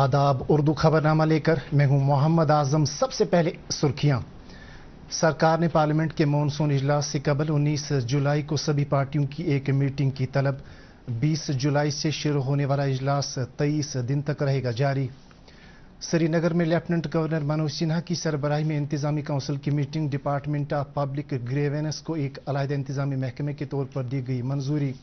आदाब उर्दू खबरनामा लेकर मैं हूं मोहम्मद आजम। सबसे पहले सुर्खियां। सरकार ने पार्लियामेंट के मॉनसून इजलास से कबल 19 जुलाई को सभी पार्टियों की एक मीटिंग की तलब। 20 जुलाई से शुरू होने वाला इजलास 23 दिन तक रहेगा जारी। श्रीनगर में लेफ्टिनेंट गवर्नर मनोज सिन्हा की सरबराही में इंतजामी काउंसिल की meeting. Department of public grievance को एक अलहदा इंतजामी महकमे के तौर पर दी गई मंजूरी।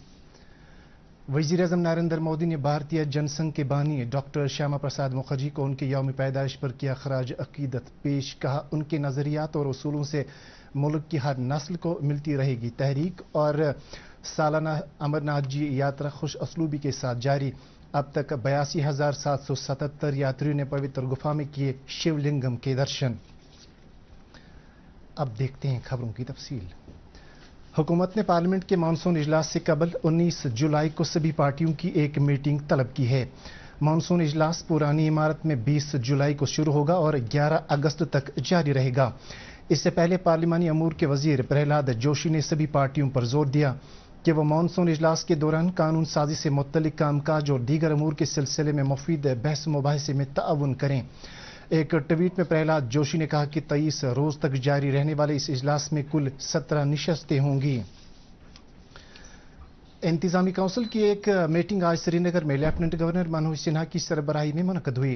वज़ीर-ए-आज़म नरेंद्र मोदी ने भारतीय जनसंघ के बानी डॉक्टर श्यामा प्रसाद मुखर्जी को उनके यौम पैदाइश पर किया खराज अकीदत पेश। कहा, उनके नज़रियात और उसूलों से मुल्क की हर नस्ल को मिलती रहेगी तहरीक। और सालाना अमरनाथ जी यात्रा खुश असलूबी के साथ जारी। अब तक 82,777 यात्रियों ने पवित्र गुफा में किए शिवलिंगम के दर्शन। अब देखते हैं खबरों की तफसील। हुकूमत ने पार्लियामेंट के मानसून इजलास से कबल 19 जुलाई को सभी पार्टियों की एक मीटिंग तलब की है। मानसून इजलास पुरानी इमारत में 20 जुलाई को शुरू होगा और 11 अगस्त तक जारी रहेगा। इससे पहले पार्लिमानी अमूर के वजीर प्रहलाद जोशी ने सभी पार्टियों पर जोर दिया कि वो मानसून इजलास के दौरान कानून साजी से मुत्तलिक कामकाज और दीगर अमूर के सिलसिले में मुफीद बहस मुबाहिसे में ताउन करें। एक ट्वीट में प्रहलाद जोशी ने कहा कि 23 रोज तक जारी रहने वाले इस इजलास में कुल 17 नशस्तें होंगी। इंतजामी काउंसिल की एक मीटिंग आज श्रीनगर में लेफ्टिनेंट गवर्नर मनोज सिन्हा की सरबराही में मुनक्कद हुई।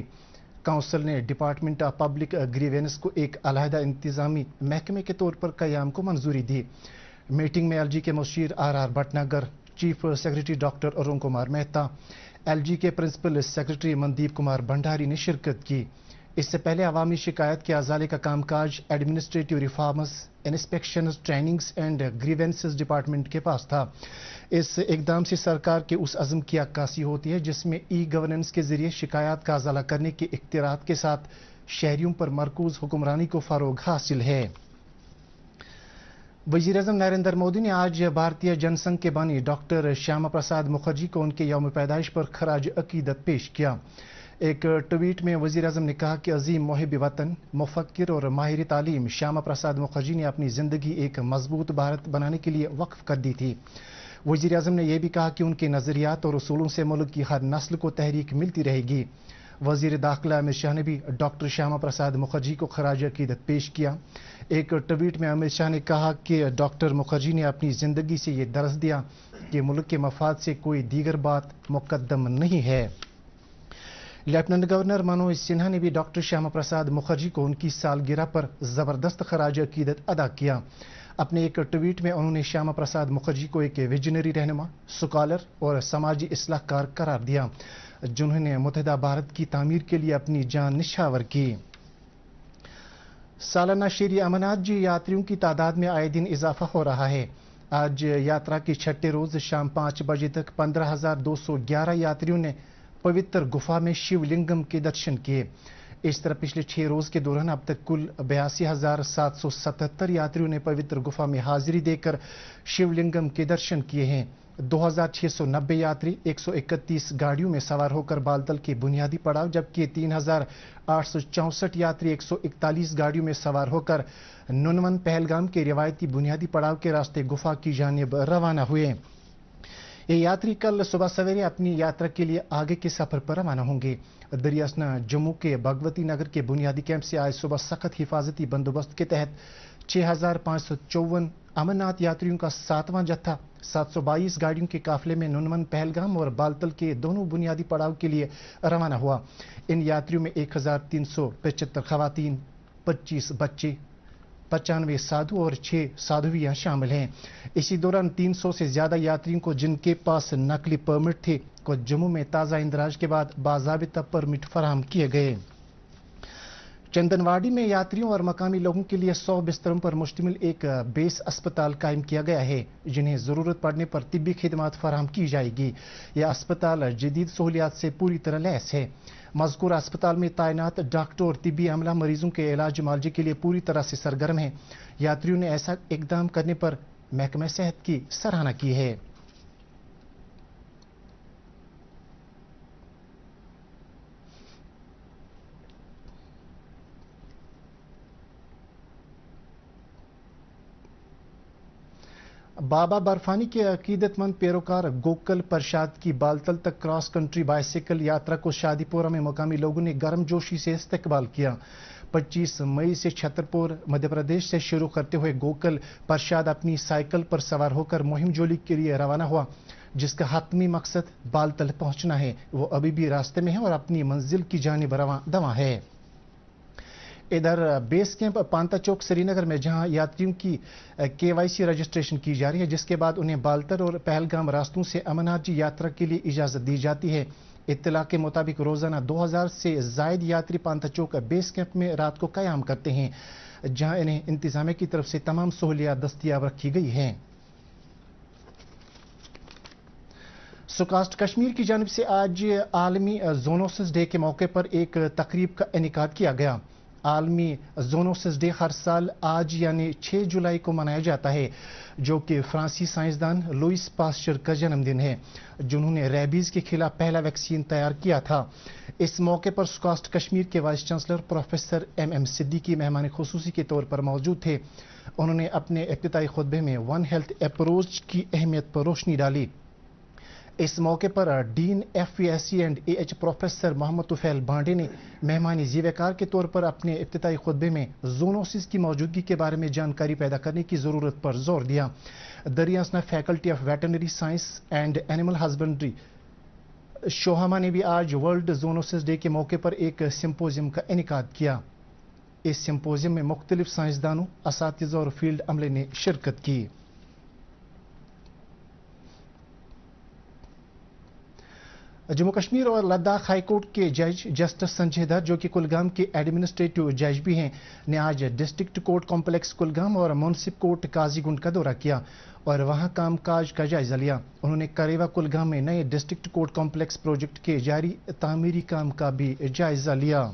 काउंसिल ने डिपार्टमेंट ऑफ पब्लिक ग्रीवेंस को एक अलहदा इंतजामी महकमे के तौर पर कयाम को मंजूरी दी। मीटिंग में एलजी के मुशीर R Bhatnagar, chief secretary doctor Arun Kumar Mehta, LG के प्रिंसिपल सेक्रेटरी मनदीप कुमार भंडारी ने शिरकत की। इससे पहले अवामी शिकायत के अजाले का कामकाज administrative reforms, inspections, trainings and grievances department के पास था। इस इकदाम से सरकार के उस अज़्म की अक्कासी होती है जिसमें ई गवर्नेंस के जरिए शिकायत का अजाला करने के इख्तियारात के साथ शहरियों पर मरकूज हुक्मरानी को फरोग हासिल है। वज़ीर-ए-आज़म नरेंद्र मोदी ने आज भारतीय जनसंघ के बानी डॉक्टर श्यामा प्रसाद मुखर्जी को उनके यौम पैदाइश पर खराज अकीदत पेश किया। एक ट्वीट में वज़ीर-ए-आज़म ने कहा कि अजीम मुहिब वतन, मुफक्किर और माहिर तालीम श्यामा प्रसाद मुखर्जी ने अपनी ज़िंदगी एक मजबूत भारत बनाने के लिए वक्फ कर दी थी। वज़ीर-ए-आज़म ने यह भी कहा कि उनके नज़रियात और उसूलों से मुल्क की हर नस्ल को तहरीक मिलती रहेगी। वज़ीर दाखिला अमित शाह ने भी डॉक्टर श्यामा प्रसाद मुखर्जी को खराज अकीदत पेश किया। एक ट्वीट में अमित शाह ने कहा कि डॉक्टर मुखर्जी ने अपनी ज़िंदगी से ये दर्स दिया कि मुल्क के मफाद से कोई दीगर बात मुकद्दम नहीं है। लेफ्टिनेंट गवर्नर मनोज सिन्हा ने भी डॉक्टर श्यामा प्रसाद मुखर्जी को उनकी सालगिरह पर जबरदस्त खराज अकीदत अदा किया। अपने एक ट्वीट में उन्होंने श्यामा प्रसाद मुखर्जी को एक विजनरी रहनुमा, स्कॉलर और समाजी इस्लाहकार करार दिया जिन्होंने मुत्तहिदा भारत की तामीर के लिए अपनी जान निछावर की। सालाना श्री अमरनाथ जी यात्रियों की तादाद में आए दिन इजाफा हो रहा है। आज यात्रा के छठे रोज शाम 5 बजे तक 15,211 यात्रियों ने पवित्र गुफा में शिवलिंगम के दर्शन किए। इस तरह पिछले 6 रोज के दौरान अब तक कुल 82,777 यात्रियों ने पवित्र गुफा में हाजिरी देकर शिवलिंगम के दर्शन किए हैं। 2,690 यात्री 131 गाड़ियों में सवार होकर बालतल के बुनियादी पड़ाव, जबकि 3,864 यात्री 141 गाड़ियों में सवार होकर नुनवन पहलगाम के रिवायती बुनियादी पड़ाव के रास्ते गुफा की जानिब रवाना हुए। ये यात्री कल सुबह सवेरे अपनी यात्रा के लिए आगे के सफर पर रवाना होंगे। दरियासना जम्मू के भगवती नगर के बुनियादी कैंप से आज सुबह सख्त हिफाजती बंदोबस्त के तहत 6,554 अमरनाथ यात्रियों का 7वां जत्था 722 गाड़ियों के काफिले में नुनवन पहलगाम और बालतल के दोनों बुनियादी पड़ाव के लिए रवाना हुआ। इन यात्रियों में 1,375 खवातीन, 25 बच्चे, 95 साधु और 6 साधुवियां शामिल हैं। इसी दौरान 300 से ज्यादा यात्रियों को जिनके पास नकली परमिट थे को जम्मू में ताज़ा इंदराज के बाद बाज़ाबिता परमिट फराहम किए गए। चंदनवाड़ी में यात्रियों और मकामी लोगों के लिए 100 बिस्तरों पर मुश्तमिल एक बेस अस्पताल कायम किया गया है जिन्हें ज़रूरत पड़ने पर तिब्बी खिदमात फराहम की जाएगी। यह अस्पताल जदीद सहूलियात से पूरी तरह लैस है। मज़कूर अस्पताल में तैनात डॉक्टर और तिब्बी अमला मरीजों के इलाज मुआवजे के लिए पूरी तरह से सरगर्म है। यात्रियों ने ऐसा इकदाम करने पर महकमा सेहत की सराहना की है। बाबा बर्फानी के अकीदतमंद पैरोकार गोकल प्रसाद की बालतल तक क्रॉस कंट्री बाइसिकल यात्रा को शादीपुरा में मकामी लोगों ने गर्मजोशी से इस्तकबाल किया। 25 मई से छतरपुर मध्य प्रदेश से शुरू करते हुए गोकल प्रसाद अपनी साइकिल पर सवार होकर मुहिम जोली के लिए रवाना हुआ, जिसका हतमी मकसद बालतल पहुंचना है। वो अभी भी रास्ते में है और अपनी मंजिल की जानिब रवाना है। इधर बेस कैंप पांता चौक श्रीनगर में जहां यात्रियों की केवाईसी रजिस्ट्रेशन की जा रही है, जिसके बाद उन्हें बालतर और पहलगाम रास्तों से अमरनाथ जी यात्रा के लिए इजाजत दी जाती है। इत्तला के मुताबिक रोजाना 2000 से जायद यात्री पांता चौक बेस कैंप में रात को कयाम करते हैं, जहां इन्हें इंतजामिया की तरफ से तमाम सहूलियात दस्तयाब रखी गई हैं। सुकास्ट कश्मीर की जानिब से आज आलमी जोनोसिस डे के मौके पर एक तकरीब का इनेकाद किया गया। आलमी जोनोसिस डे हर साल आज यानी 6 जुलाई को मनाया जाता है, जो कि फ्रांसीसी साइंसदान लुइस पास्चर का जन्मदिन है, जिन्होंने रेबीज के खिलाफ पहला वैक्सीन तैयार किया था। इस मौके पर सुकास्ट कश्मीर के vice chancellor professor MM Siddiqui मेहमान खुसूसी के तौर पर मौजूद थे। उन्होंने अपने इब्तिदाई खुतबे में वन हेल्थ अप्रोच की अहमियत पर रोशनी डाली। इस मौके पर dean FVSC and AH professor Mohammad Tufail Bande ने मेहमानी ज़ीवेकार के तौर पर अपने इब्तिदाई खुतबे में जोनोसिस की मौजूदगी के बारे में जानकारी पैदा करने की ज़रूरत पर जोर दिया। दरियासना faculty of veterinary science and animal husbandry Shuhama ने भी आज वर्ल्ड जोनोसिस डे के मौके पर एक सिंपोजियम का इनेकाद किया। इस सिंपोजियम में मुख्तलिफ साइंसदानों, असातिज़ा और फील्ड अमले ने शिरकत की। जम्मू कश्मीर और लद्दाख हाईकोर्ट के जज जस्टिस संजय दत्त, जो कि कुलगाम के एडमिनिस्ट्रेटिव जज भी हैं, ने आज डिस्ट्रिक्ट कोर्ट कॉम्प्लेक्स कुलगाम और मुंसिप कोर्ट काजीगुंड का दौरा किया और वहां कामकाज का जायजा लिया। उन्होंने करेवा कुलगाम में नए डिस्ट्रिक्ट कोर्ट कॉम्प्लेक्स प्रोजेक्ट के जारी तामीरी काम का भी जायजा लिया।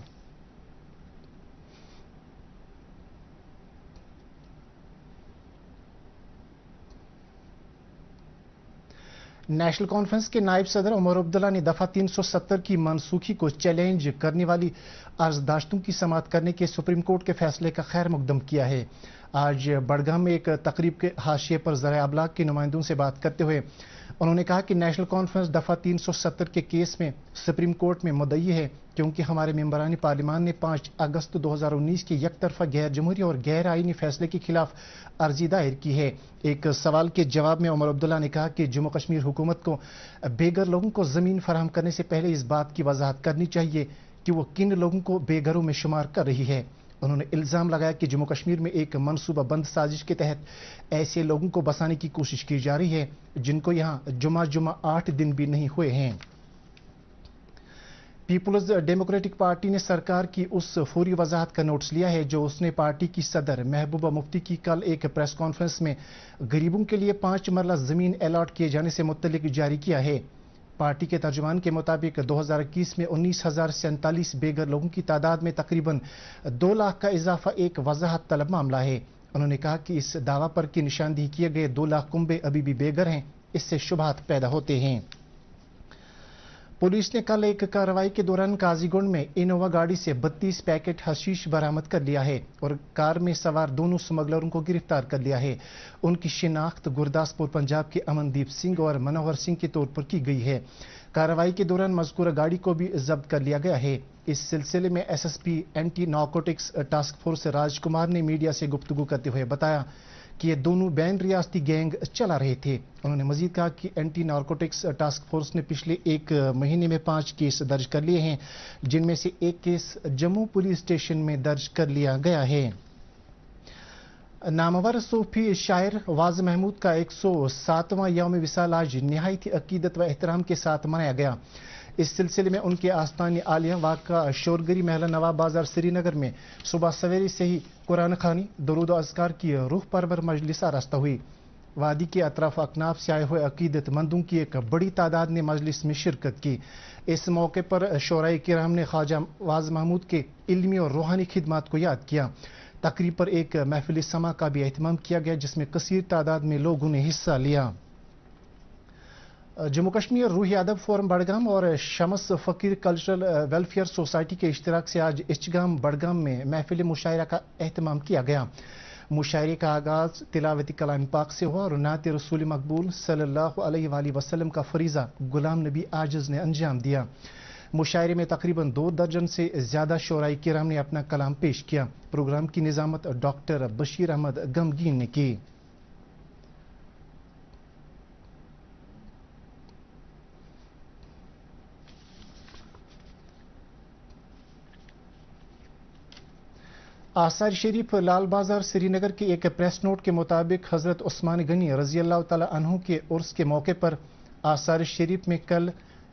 नेशनल कॉन्फ्रेंस के नायब सदर उमर अब्दुल्ला ने दफा 370 की मनसूखी को चैलेंज करने वाली अर्जदाश्तों की समाअत करने के सुप्रीम कोर्ट के फैसले का खैर मकदम किया है। आज बड़गाम में एक तकरीब के हाशिए पर ज़राए अबलाग के नुमाइंदों से बात करते हुए उन्होंने कहा कि नेशनल कॉन्फ्रेंस दफा 370 के केस में सुप्रीम कोर्ट में मुद्दई है, क्योंकि हमारे मेंबरानी पार्लियामान ने 5 अगस्त 2019 के यकतरफा गैर जमहूरी और गैर आईनी फैसले के खिलाफ अर्जी दायर की है। एक सवाल के जवाब में उमर अब्दुल्ला ने कहा कि जम्मू कश्मीर हुकूमत को बेघर लोगों को जमीन फराहम करने से पहले इस बात की वजाहत करनी चाहिए कि वो किन लोगों को बेघरों में शुमार कर रही है। उन्होंने इल्जाम लगाया कि जम्मू कश्मीर में एक मनसूबा बंद साजिश के तहत ऐसे लोगों को बसाने की कोशिश की जा रही है जिनको यहां जुमा 8 दिन भी नहीं हुए हैं। पीपुल्स डेमोक्रेटिक पार्टी ने सरकार की उस फौरी वजाहत का नोटिस लिया है जो उसने पार्टी की सदर महबूबा मुफ्ती की कल एक प्रेस कॉन्फ्रेंस में गरीबों के लिए 5 मरला जमीन अलॉट किए जाने से मुत्तलिक जारी किया है। पार्टी के तर्जुमान के मुताबिक 2021 में 19,047 बेघर लोगों की तादाद में तकरीबन 2 लाख का इजाफा एक वजाहत तलब मामला है। उन्होंने कहा कि इस दावा पर कि निशानदेही किए गए 2 लाख कुंबे अभी भी बेघर हैं, इससे शुबहात पैदा होते हैं। पुलिस ने कल एक कार्रवाई के दौरान काजीगुंड में इनोवा गाड़ी से 32 पैकेट हशीश बरामद कर लिया है और कार में सवार दोनों स्मगलरों को गिरफ्तार कर लिया है। उनकी शिनाख्त गुरदासपुर पंजाब के अमनदीप सिंह और मनोहर सिंह के तौर पर की गई है। कार्रवाई के दौरान मज़कूरा गाड़ी को भी जब्त कर लिया गया है। इस सिलसिले में SSP anti narcotics task force Rajkumar ने मीडिया से गुफ्तगू करते हुए बताया कि ये दोनों बैन रियासती गैंग चला रहे थे। उन्होंने मजीद कहा कि एंटी नारकोटिक्स टास्क फोर्स ने पिछले 1 महीने में 5 केस दर्ज कर लिए हैं, जिनमें से एक केस जम्मू पुलिस स्टेशन में दर्ज कर लिया गया है। नामवर सूफी शायर वाज महमूद का 107वां यौम विसाल आज निहायत अकीदत व एहतराम के साथ मनाया गया। इस सिलसिले में उनके आस्थानी आलिया वाक़ा शोरगरी महला नवाब बाजार श्रीनगर में सुबह सवेरे से ही कुरान खानी, दरूद अज़कार की रूह परवर मजलिस आरास्ता हुई। वादी के अतराफ अकनाफ से आए हुए अकीदतमंदों की एक बड़ी तादाद ने मजलिस में शिरकत की। इस मौके पर शोराए किराम ने ख्वाजा वाज महमूद के इल्मी और रूहानी खिदमात को याद किया। तकरीब पर एक महफिल समा का भी एहतमाम किया गया, जिसमें कसीर तादाद में लोगों ने हिस्सा लिया। जम्मू कश्मीर रूही अदब फोरम बड़गाम और शमस फ़कीर कल्चरल वेलफेयर सोसाइटी के इश्तिराक से आज इश्तगाम बड़गाम में महफिल मुशायरा का एहतमाम किया गया। मुशायरे का आगाज तिलावती कलाम पाक से हुआ और नात रसूल मकबूल सल्लल्लाहु अलैहि वसल्लम का फरीज़ा गुलाम नबी आजिज़ ने अंजाम दिया। मुशायरे में तकरीबन 2 दर्जन से ज्यादा शोराई किराम ने अपना कलाम पेश किया। प्रोग्राम की निजामत डॉक्टर बशीर अहमद गमगीन ने की। आसार शरीफ लाल बाजार श्रीनगर के एक प्रेस नोट के मुताबिक हजरत उस्मान गनी रजी अल्लाह तआला अन्हु के उर्स के मौके पर आसार शरीफ में कल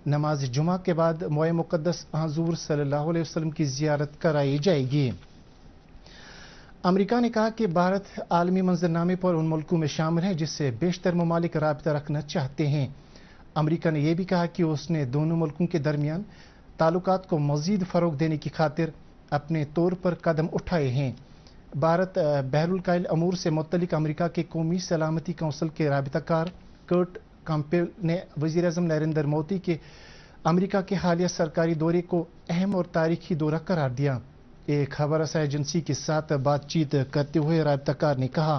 नमाज जुमा के बाद मोए मुकद्दस हुज़ूर सल्लल्लाहु अलैहि वसल्लम की जियारत कराई जाएगी। अमेरिका ने कहा कि भारत आलमी मंजरनामे पर उन मुल्कों में शामिल है जिससे बेशतर ममालिक राबता रखना चाहते हैं। अमेरिका ने यह भी कहा कि उसने दोनों मुल्कों के दरमियान ताल्लुकात को मजीद फरोग देने की खातिर अपने तौर पर कदम उठाए हैं। भारत बहरुल कायल अमूर से मुतल्लिक अमेरिका के कौमी सलामती कौंसिल के राबताकार कर्ट कैंपेल ने वज़ीर-ए-आज़म नरेंद्र मोदी के अमेरिका के हालिया सरकारी दौरे को अहम और तारीखी दौरा करार दिया। एक खबर रसा एजेंसी के साथ बातचीत करते हुए राबताकार ने कहा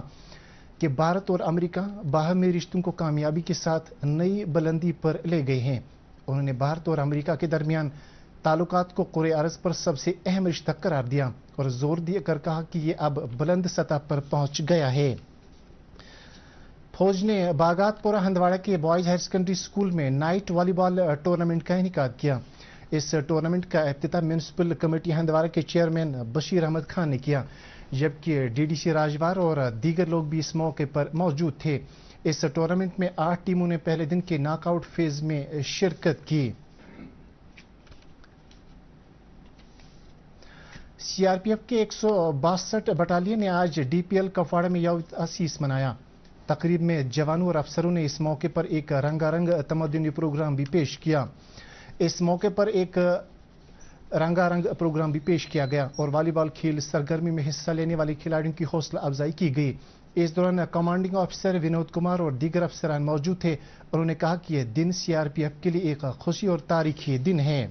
कि भारत और अमेरिका बाहमी रिश्तों को कामयाबी के साथ नई बुलंदी पर ले गए हैं। उन्होंने भारत और अमेरिका के दरमियान ताल्लुकात को कुरे अर्ज पर सबसे अहम रिश्ता करार दिया और जोर देकर कहा कि ये अब बुलंद सतह पर पहुंच गया है। फौज ने बागातपुरा हंदवाड़ा के बॉयज हायर सेकेंडरी स्कूल में नाइट वॉलीबॉल टूर्नामेंट का इनेकाद किया। इस टूर्नामेंट का इफ्तिताह म्यूनिसिपल कमेटी हंदवाड़ा के चेयरमैन बशीर अहमद खान ने किया, जबकि डीडीसी राजवार और दीगर लोग भी इस मौके पर मौजूद थे। इस टूर्नामेंट में 8 टीमों ने पहले दिन के नॉकआउट फेज में शिरकत की। सीआरपीएफ के 162 बटालियन ने आज डीपीएल कपवाड़ा में यौम असीस मनाया। तकरीब में जवानों और अफसरों ने इस मौके पर एक रंगारंग तमद्दुनी प्रोग्राम भी पेश किया। इस मौके पर एक रंगारंग प्रोग्राम भी पेश किया गया और वॉलीबॉल खेल सरगर्मी में हिस्सा लेने वाले खिलाड़ियों की हौसला अफजाई की गई। इस दौरान कमांडिंग ऑफिसर विनोद कुमार और दीगर अफसरान मौजूद थे। उन्होंने कहा कि यह दिन सीआरपीएफ के लिए एक खुशी और तारीखी दिन है।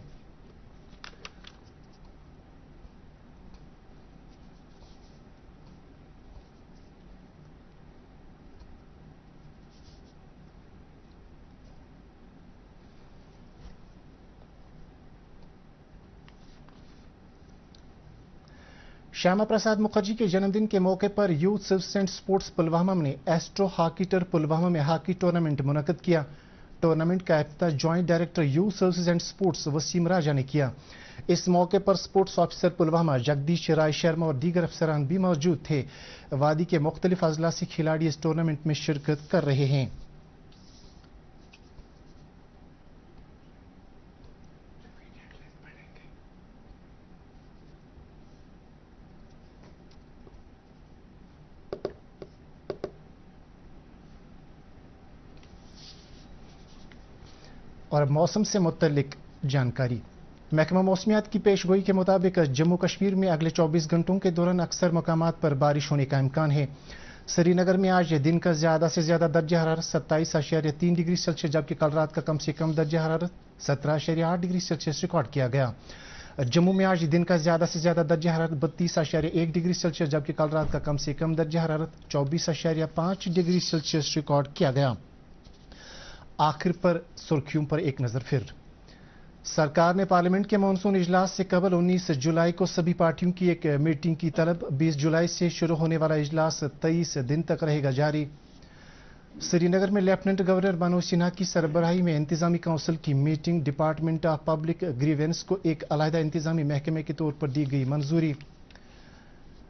श्यामा प्रसाद मुखर्जी के जन्मदिन के मौके पर youth service and sports Pulwama ने एस्ट्रो हॉकी टर पुलवामा में हॉकी टूर्नामेंट मुनक्कद किया। टूर्नामेंट का इफ्तिताह joint director youth service and sports Waseem Raja ने किया। इस मौके पर स्पोर्ट्स ऑफिसर पुलवामा जगदीश राय शर्मा और दीगर अफसरान भी मौजूद थे। वादी के मुख्तलिफ अजला से खिलाड़ी इस टूर्नामेंट में शिरकत कर रहे हैं। और मौसम से मुतल्लिक जानकारी। महकमा मौसमियात की पेशगोई के मुताबिक जम्मू कश्मीर में अगले 24 घंटों के दौरान अक्सर मकामात पर बारिश होने का इम्कान है। श्रीनगर में आज दिन का ज्यादा से ज्यादा दर्जा हरारत 27.3 डिग्री सेल्सियस, जबकि कल रात का कम से कम दर्जा हरारत 17.8 डिग्री सेल्सियस रिकॉर्ड किया गया। जम्मू में आज दिन का ज्यादा से ज्यादा दर्जा हरारत 32.1 डिग्री सेल्सियस, जबकि कल रात का कम से कम दर्जा हरारत 24.5 डिग्री सेल्सियस रिकॉर्ड किया गया। आखिर पर सुर्खियों पर एक नजर फिर। सरकार ने पार्लियामेंट के मानसून इजलास से कबल 19 जुलाई को सभी पार्टियों की एक मीटिंग की तलब। 20 जुलाई से शुरू होने वाला इजलास 23 दिन तक रहेगा जारी। श्रीनगर में लेफ्टिनेंट गवर्नर मनोज सिन्हा की सरबराही में इंतजामी काउंसिल की meeting. Department of public grievance को एक अलहदा इंतजामी महकमे के तौर पर दी गई मंजूरी।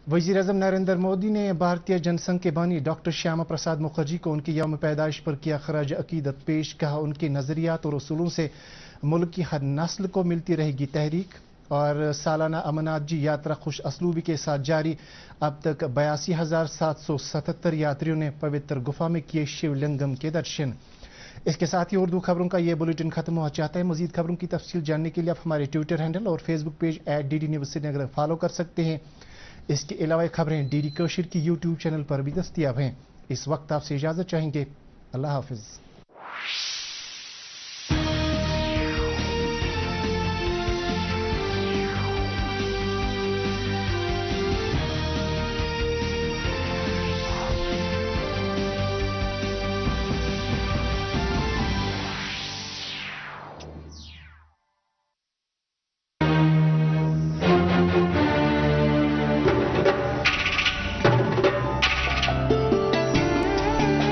वज़ीर-ए-आज़म नरेंद्र मोदी ने भारतीय जनसंघ के बानी डॉक्टर श्यामा प्रसाद मुखर्जी को उनकी यौम पैदाइश पर किया खराज अकीदत पेश। कहा उनके नजरियात और उसूलों से मुल्क की हर नस्ल को मिलती रहेगी तहरीक। और सालाना अमरनाथ जी यात्रा खुश असलूबी के साथ जारी। अब तक 82,777 यात्रियों ने पवित्र गुफा में किए शिवलिंगम के दर्शन। इसके साथ ही उर्दू खबरों का ये बुलेटिन खत्म हो जाता है। मजीद खबरों की तफसील जानने के लिए आप हमारे ट्विटर हैंडल और Facebook page @DD news Srinagar follow कर सकते हैं। इसके अलावा खबरें DD कश्मीर की यूट्यूब चैनल पर भी दस्तयाब हैं। इस वक्त आपसे इजाजत चाहेंगे। अल्लाह हाफिज।